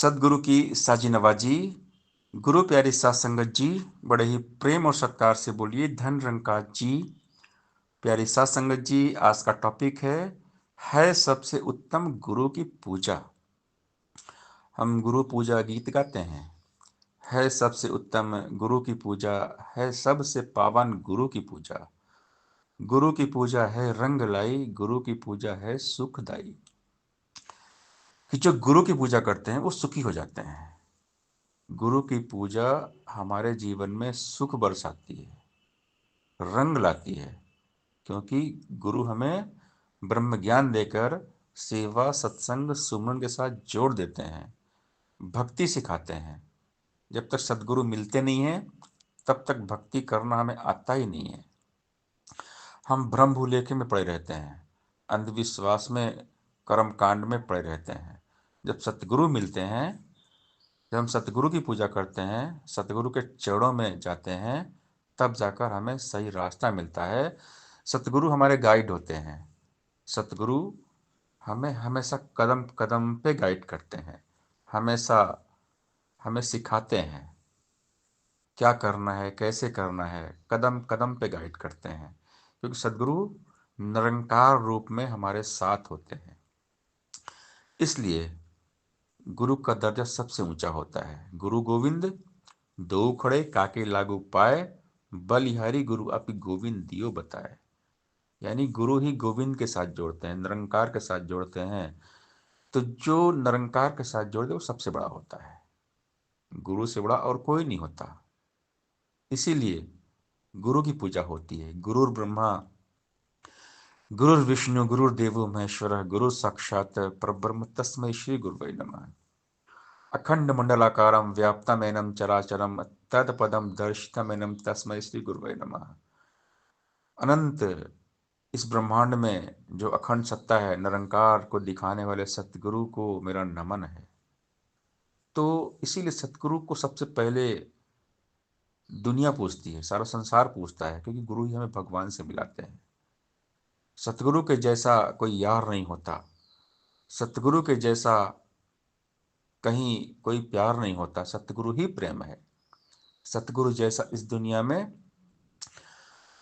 सदगुरु की साजी नवाजी। गुरु प्यारी सात संगत जी, बड़े ही प्रेम और सत्कार से बोलिए धन रंकाज जी। प्यारी सात संगत जी, आज का टॉपिक है सबसे उत्तम गुरु की पूजा। हम गुरु पूजा गीत गाते हैं। है सबसे उत्तम गुरु की पूजा, है सबसे पावन गुरु की पूजा। गुरु की पूजा है रंग लाई, गुरु की पूजा है सुखदाई। कि जो गुरु की पूजा करते हैं वो सुखी हो जाते हैं। गुरु की पूजा हमारे जीवन में सुख बरसाती है, रंग लाती है, क्योंकि गुरु हमें ब्रह्म ज्ञान देकर सेवा सत्संग सुमरन के साथ जोड़ देते हैं, भक्ति सिखाते हैं। जब तक सदगुरु मिलते नहीं हैं तब तक भक्ति करना हमें आता ही नहीं है। हम भ्रम भुलेखे में पड़े रहते हैं, अंधविश्वास में, कर्म कांड में पड़े रहते हैं। जब सतगुरु मिलते हैं, जब हम सतगुरु की पूजा करते हैं, सतगुरु के चरणों में जाते हैं, तब जाकर हमें सही रास्ता मिलता है। सतगुरु हमारे गाइड होते हैं। सतगुरु हमें हमेशा कदम कदम पे गाइड करते हैं, हमेशा हमें सिखाते हैं क्या करना है, कैसे करना है, कदम कदम पे गाइड करते हैं, क्योंकि सदगुरु निरंकार रूप में हमारे साथ होते हैं। इसलिए गुरु का दर्जा सबसे ऊंचा होता है। गुरु गोविंद दो खड़े काके लागू पाए, बलिहारी गुरु अपि गोविंद दियो बताए। यानी गुरु ही गोविंद के साथ जोड़ते हैं, निरंकार के साथ जोड़ते हैं। तो जो निरंकार के साथ जोड़ते वो सबसे बड़ा होता है। गुरु से बड़ा और कोई नहीं होता। इसीलिए गुरु की पूजा होती है। गुरुर ब्रह्मा गुरुर्विष्णु गुरुर्देवो महेश्वर गुरु साक्षात परब्रह्म तस्मै श्री गुरुवे नमः। अखंड मंडलाकारं व्याप्तमेनं चराचरं तत्पदं दर्शितमेनं तस्मै श्री गुरुवे नमः। अनंत इस ब्रह्मांड में जो अखंड सत्ता है, निरंकार को दिखाने वाले सतगुरु को मेरा नमन है। तो इसीलिए सतगुरु को सबसे पहले दुनिया पूजती है, सारा संसार पूजता है, क्योंकि गुरु ही हमें भगवान से मिलाते हैं। सतगुरु के जैसा कोई यार नहीं होता, सतगुरु के जैसा कहीं कोई प्यार नहीं होता। सतगुरु ही प्रेम है। सतगुरु जैसा इस दुनिया में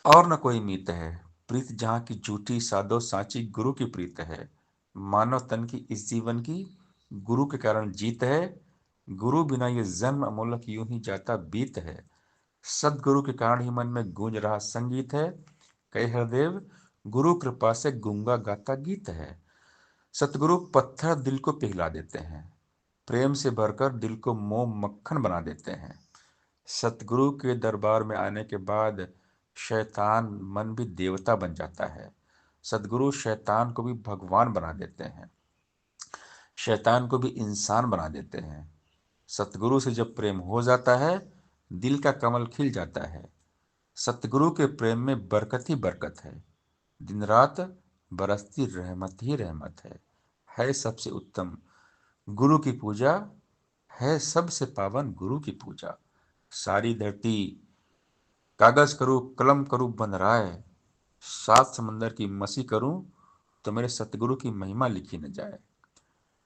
और न कोई मीत है। प्रीत जहाँ की झूठी साधो सांची गुरु की प्रीत है। मानव तन की इस जीवन की गुरु के कारण जीत है। गुरु बिना ये जन्म अमूलक यूं ही जाता बीत है। सदगुरु के कारण ही मन में गूंज रहा संगीत है। कई हरदेव गुरु कृपा से गूंगा गाता गीत है। सतगुरु पत्थर दिल को पिघला देते हैं, प्रेम से भरकर दिल को मोम मक्खन बना देते हैं। सतगुरु के दरबार में आने के बाद शैतान मन भी देवता बन जाता है। सतगुरु शैतान को भी भगवान बना देते हैं, शैतान को भी इंसान बना देते हैं। सतगुरु से जब प्रेम हो जाता है, दिल का कमल खिल जाता है। सतगुरु के प्रेम में बरकत ही बरकत है। दिन रात बरसती रहमत ही रहमत है सबसे उत्तम गुरु की पूजा, है सबसे पावन गुरु की पूजा। सारी धरती कागज करूँ कलम करूँ बन राय, सात समंदर की मसी करूँ तो मेरे सतगुरु की महिमा लिखी न जाए।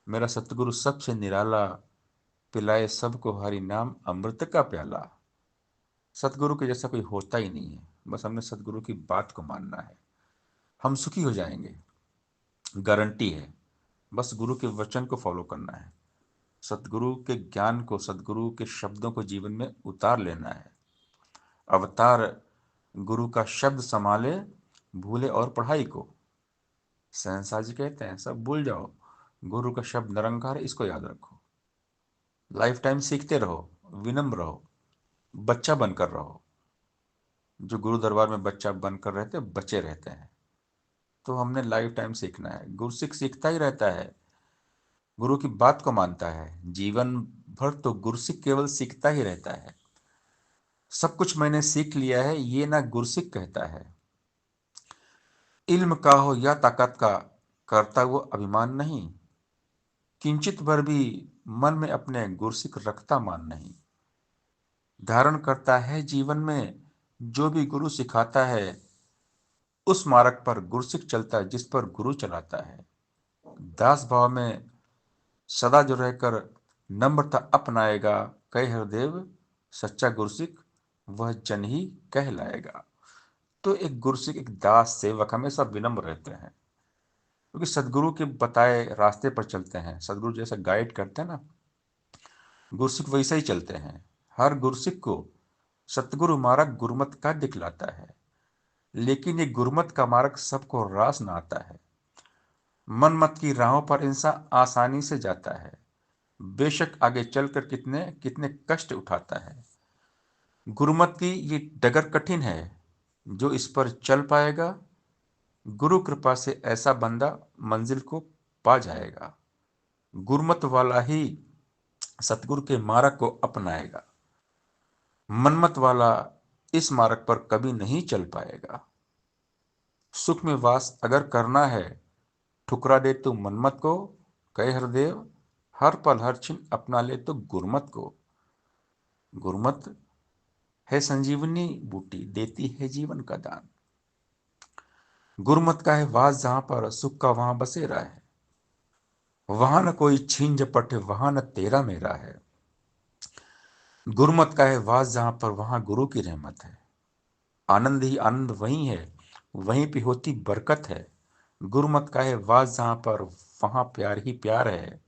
मेरा सतगुरु सबसे निराला, पिलाए सबको हरि नाम अमृत का प्याला। सतगुरु के जैसा कोई होता ही नहीं है। बस हमने सतगुरु की बात को मानना है, हम सुखी हो जाएंगे, गारंटी है। बस गुरु के वचन को फॉलो करना है, सतगुरु के ज्ञान को, सतगुरु के शब्दों को जीवन में उतार लेना है। अवतार गुरु का शब्द संभाले, भूले और पढ़ाई को। सहनसा जी कहते हैं सब भूल जाओ, गुरु का शब्द निरंकार है, इसको याद रखो। लाइफ टाइम सीखते रहो, विनम्र रहो, बच्चा बनकर रहो। जो गुरु दरबार में बच्चा बनकर रहते बचे रहते हैं। तो हमने लाइफ टाइम सीखना है। गुरसिक सीखता ही रहता है, गुरु की बात को मानता है जीवन भर। तो गुरसिक केवल सीखता ही रहता है। सब कुछ मैंने सीख लिया है ये ना गुरसिक कहता है। इल्म का हो या ताकत का करता वो अभिमान नहीं, किंचित भर भी मन में अपने गुरसिक रखता मान नहीं। धारण करता है जीवन में जो भी गुरु सिखाता है, उस मार्ग पर गुरसिक चलता है जिस पर गुरु चलाता है। दास भाव में सदा जो रहकर नम्रता अपनाएगा, कहे हरदेव सच्चा गुरसिख वह जन ही कहलाएगा। तो एक गुरसिख, एक दास सेवक हमेशा विनम्र रहते हैं, क्योंकि सदगुरु के बताए रास्ते पर चलते हैं। सदगुरु जैसा गाइड करते हैं ना, गुरसिख वैसे ही चलते हैं। हर गुरसिख को सतगुरु मार्ग गुरुमत का दिखलाता है, लेकिन ये गुरुमत का मार्ग सबको रास न आता है। मन मत की राहों पर इंसान आसानी से जाता है, बेशक आगे चलकर कितने कितने कष्ट उठाता है। गुरुमत की ये डगर कठिन है, जो इस पर चल पाएगा, गुरु कृपा से ऐसा बंदा मंजिल को पा जाएगा। गुरुमत वाला ही सतगुरु के मार्ग को अपनाएगा, मनमत वाला इस मार्ग पर कभी नहीं चल पाएगा। सुख में वास अगर करना है, ठुकरा दे तू मनमत को, कहे हरदेव हर पल हर क्षण अपना ले तो गुरमत को। गुरमत है संजीवनी बूटी, देती है जीवन का दान। गुरमत का है वास जहां पर सुख का वहां बसेरा है, वहां न कोई छीन झपट है, वहां न तेरा मेरा है। गुरमत का है वास जहां पर वहां गुरु की रहमत है, आनंद ही आनंद वहीं है, वहीं पे होती बरकत है। गुरमत का है वास जहां पर वहां प्यार ही प्यार है,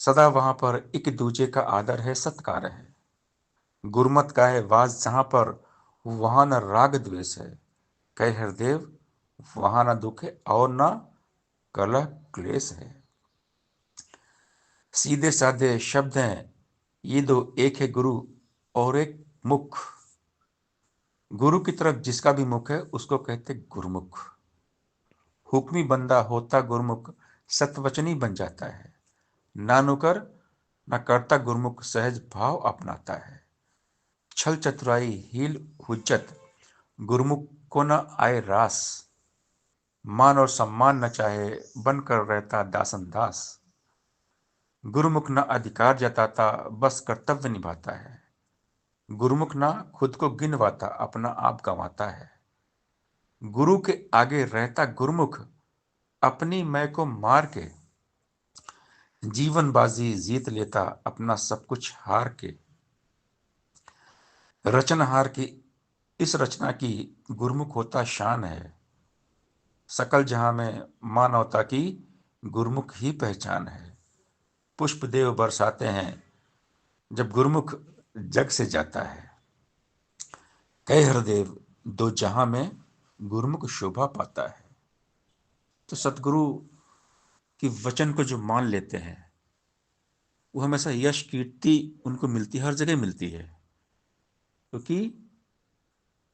सदा वहां पर एक दूजे का आदर है, सत्कार है। गुरमत का है वास जहां पर वहां न राग द्वेष है, कहे हरदेव वहां न दुख है और न कलह क्लेश है। सीधे साधे शब्द हैं ये दो, एक है गुरु और एक मुख। गुरु की तरफ जिसका भी मुख है उसको कहते गुरुमुख। हुक्मी बंदा होता गुरुमुख, सतवचनी बन जाता है। ना नुकर ना करता गुरुमुख, सहज भाव अपनाता है। छल चतुराई हील हुज्जत, गुरुमुख को न आए रास। मान और सम्मान न चाहे, बनकर रहता दासन दास। गुरुमुख न अधिकार जताता, बस कर्तव्य निभाता है। गुरुमुख ना खुद को गिनवाता, अपना आप गंवाता है। गुरु के आगे रहता गुरुमुख, अपनी मैं को मार के जीवन बाजी जीत लेता, अपना सब कुछ हार के। रचनहार की इस रचना की गुरुमुख होता शान है। सकल जहां में मानवता की गुरुमुख ही पहचान है। पुष्प देव बरसाते हैं जब गुरुमुख जग से जाता है, कहे हरदेव दो जहां में गुरुमुख शोभा पाता है। तो सतगुरु की वचन को जो मान लेते हैं, वो हमेशा यश कीर्ति उनको मिलती है, हर जगह मिलती है। क्योंकि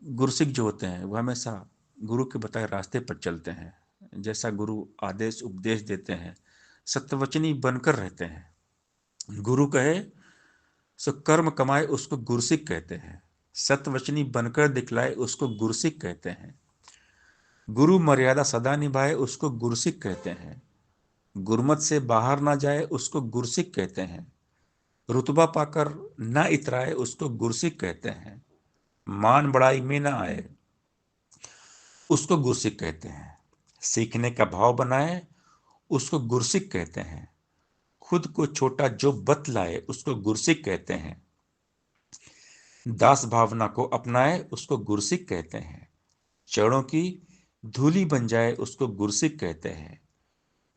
गुरसिख जो होते हैं वो हमेशा गुरु के बताए रास्ते पर चलते हैं। जैसा गुरु आदेश उपदेश देते हैं, सत्यवचनी बनकर रहते हैं। गुरु कहे सो कर्म कमाए उसको गुरसिख कहते हैं। सत्यवचनी बनकर दिखलाए उसको गुरसिख कहते हैं। गुरु मर्यादा सदा निभाए उसको गुरसिख कहते हैं। गुरमत से बाहर ना जाए उसको गुरसिख कहते हैं। रुतबा पाकर ना इतराए उसको गुरसिख कहते हैं। मान बड़ाई में ना आए उसको गुरसिख कहते हैं। सीखने का भाव बनाए उसको गुरसिख कहते हैं। खुद को छोटा जो बतलाए उसको गुरसिख कहते हैं। दास भावना को अपनाए उसको गुरसिख कहते हैं। चरणों की धूली बन जाए उसको गुरसिख कहते हैं।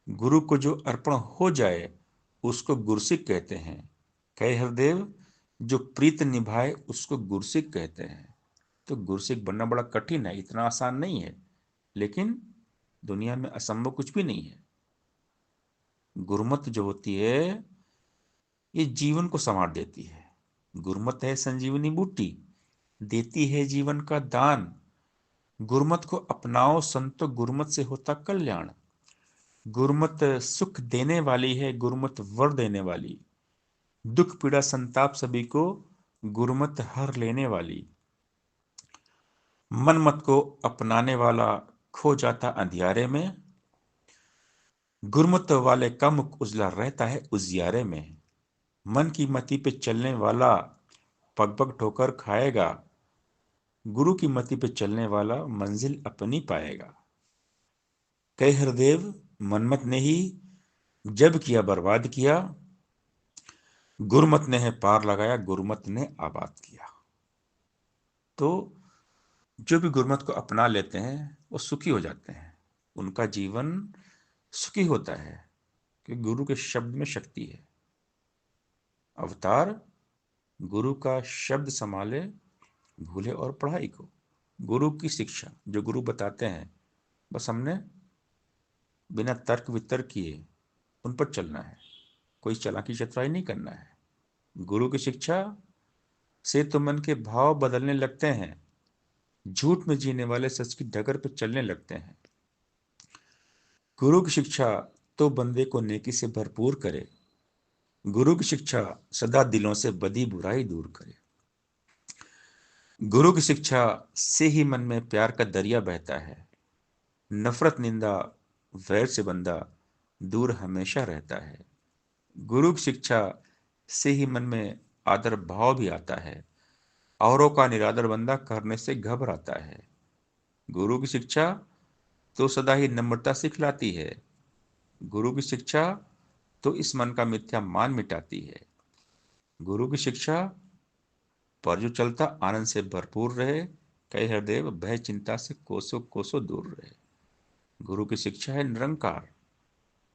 गुरु को जो अर्पण हो जाए उसको गुरसिख कहते हैं। कहे हरदेव जो प्रीत निभाए उसको गुरसिख कहते हैं। तो गुरसिख बनना बड़ा कठिन है, इतना आसान नहीं है, लेकिन दुनिया में असंभव कुछ भी नहीं है। गुरुमत जो होती है ये जीवन को संवार देती है। गुरुमत है संजीवनी बूटी, देती है जीवन का दान। गुरुमत को अपनाओ संतो, गुरुमत से होता कल्याण। गुरुमत सुख देने वाली है, गुरुमत वर देने वाली। दुख पीड़ा संताप सभी को गुरुमत हर लेने वाली। मन मत को अपनाने वाला खो जाता अंधियारे में। गुरुमत वाले का मुख उजला रहता है उजियारे में। मन की मति पे चलने वाला पग पग ठोकर खाएगा। गुरु की मति पे चलने वाला मंजिल अपनी पाएगा। कहे हरदेव मनमत ने ही जब किया बर्बाद किया, गुरुमत ने है पार लगाया, गुरुमत ने आबाद किया। तो जो भी गुरुमत को अपना लेते हैं वो सुखी हो जाते हैं, उनका जीवन सुखी होता है, कि गुरु के शब्द में शक्ति है। अवतार गुरु का शब्द संभाले, भूले और पढ़ाई को। गुरु की शिक्षा जो गुरु बताते हैं, बस हमने बिना तर्क वितर्क किए उन पर चलना है, कोई चालाकी चतुराई नहीं करना है। गुरु की शिक्षा से तो मन के भाव बदलने लगते हैं, झूठ में जीने वाले सच की डगर पर चलने लगते हैं। गुरु की शिक्षा तो बंदे को नेकी से भरपूर करे, गुरु की शिक्षा सदा दिलों से बदी बुराई दूर करे। गुरु की शिक्षा से ही मन में प्यार का दरिया बहता है, नफरत निंदा वैर से बंदा दूर हमेशा रहता है। गुरु की शिक्षा से ही मन में आदर भाव भी आता है, औरों का निरादर बंदा करने से घबराता है। गुरु की शिक्षा तो सदा ही नम्रता सिखलाती है, गुरु की शिक्षा तो इस मन का मिथ्या मान मिटाती है। गुरु की शिक्षा पर जो चलता आनंद से भरपूर रहे, कई हृदय भय चिंता से कोसों कोसों दूर रहे। गुरु की शिक्षा है निरंकार,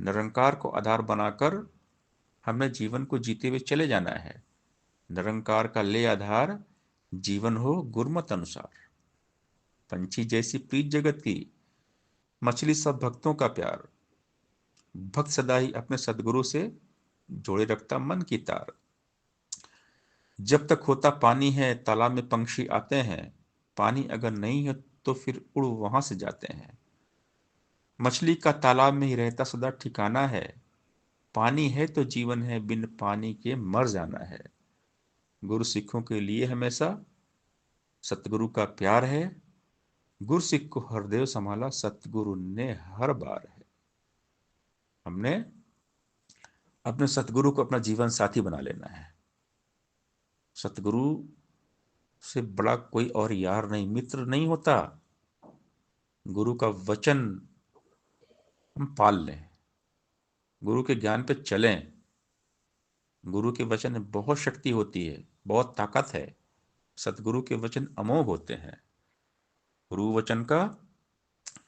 निरंकार को आधार बनाकर हमें जीवन को जीते हुए चले जाना है। निरंकार का ले आधार जीवन हो गुरमत अनुसार। पंछी जैसी प्रीत जगत की, मछली सब भक्तों का प्यार। भक्त सदा ही अपने सदगुरु से जोड़े रखता मन की तार। जब तक होता पानी है तालाब में पंछी आते हैं, पानी अगर नहीं है तो फिर उड़ वहां से जाते हैं। मछली का तालाब में ही रहता सदा ठिकाना है, पानी है तो जीवन है, बिन पानी के मर जाना है। गुरु सिखों के लिए हमेशा सतगुरु का प्यार है, गुरु सिख को हरदेव संभाला सतगुरु ने हर बार है। हमने अपने सतगुरु को अपना जीवन साथी बना लेना है। सतगुरु से बड़ा कोई और यार नहीं, मित्र नहीं होता। गुरु का वचन हम पाल लें, गुरु के ज्ञान पे चलें। गुरु के वचन में बहुत शक्ति होती है, बहुत ताकत है। सतगुरु के वचन अमोघ होते हैं। गुरु वचन का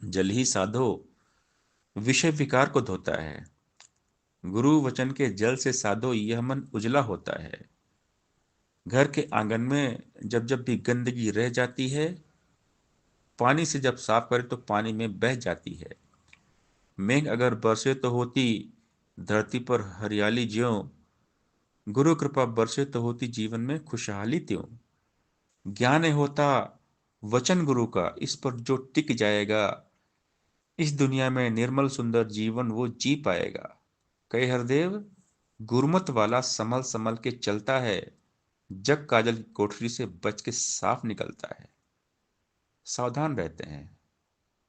जल ही साधो विषय विकार को धोता है, गुरु वचन के जल से साधो यह मन उजला होता है। घर के आंगन में जब जब भी गंदगी रह जाती है, पानी से जब साफ करे तो पानी में बह जाती है। मेघ अगर बरसे तो होती धरती पर हरियाली ज्यों, गुरु कृपा बरसे तो होती जीवन में खुशहाली त्यों। ज्ञान होता वचन गुरु का, इस पर जो टिक जाएगा, इस दुनिया में निर्मल सुंदर जीवन वो जी पाएगा। कई हरदेव गुरमत वाला संभल संभल के चलता है, जग काजल की कोठरी से बच के साफ निकलता है। सावधान रहते हैं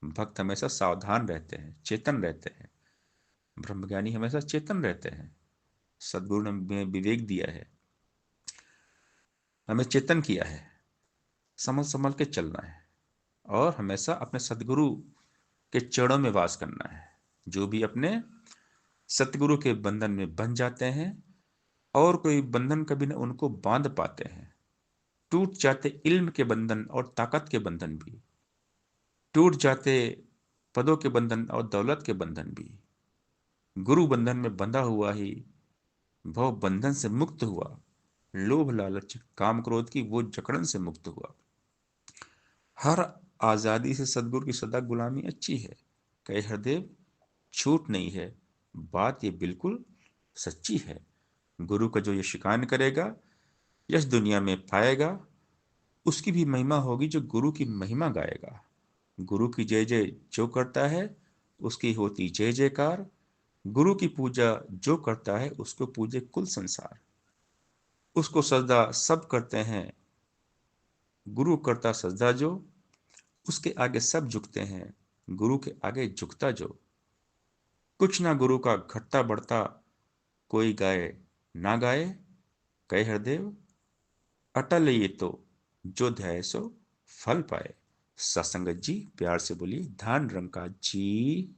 भक्त, हमेशा सावधान रहते हैं, चेतन रहते हैं। ब्रह्मज्ञानी हमेशा चेतन रहते हैं। सदगुरु ने हमें विवेक दिया है, हमें चेतन किया है। संभल संभल के चलना है और हमेशा अपने सदगुरु के चरणों में वास करना है। जो भी अपने सतगुरु के बंधन में बंध जाते हैं, और कोई बंधन कभी न उनको बांध पाते हैं। टूट जाते इल्म के बंधन और ताकत के बंधन भी, टूट जाते पदों के बंधन और दौलत के बंधन भी। गुरु बंधन में बंधा हुआ ही भव बंधन से मुक्त हुआ, लोभ लालच काम क्रोध की वो जकड़न से मुक्त हुआ। हर आजादी से सदगुरु की सदा गुलामी अच्छी है। कहे हरदेव छूट नहीं है, बात ये बिल्कुल सच्ची है। गुरु का जो ये शिकान करेगा, यश दुनिया में पाएगा, उसकी भी महिमा होगी जो गुरु की महिमा गाएगा। गुरु की जय जय जो करता है, उसकी होती जय जयकार। गुरु की पूजा जो करता है, उसको पूजे कुल संसार। उसको सजदा सब करते हैं, गुरु करता सजदा जो, उसके आगे सब झुकते हैं, गुरु के आगे झुकता जो। कुछ ना गुरु का घटता बढ़ता, कोई गाए ना गाए। कहे हरदेव अटल ये तो, जो ध्याय सो फल पाए। सत्संगत जी प्यार से बोलिए, धान रंग का जी।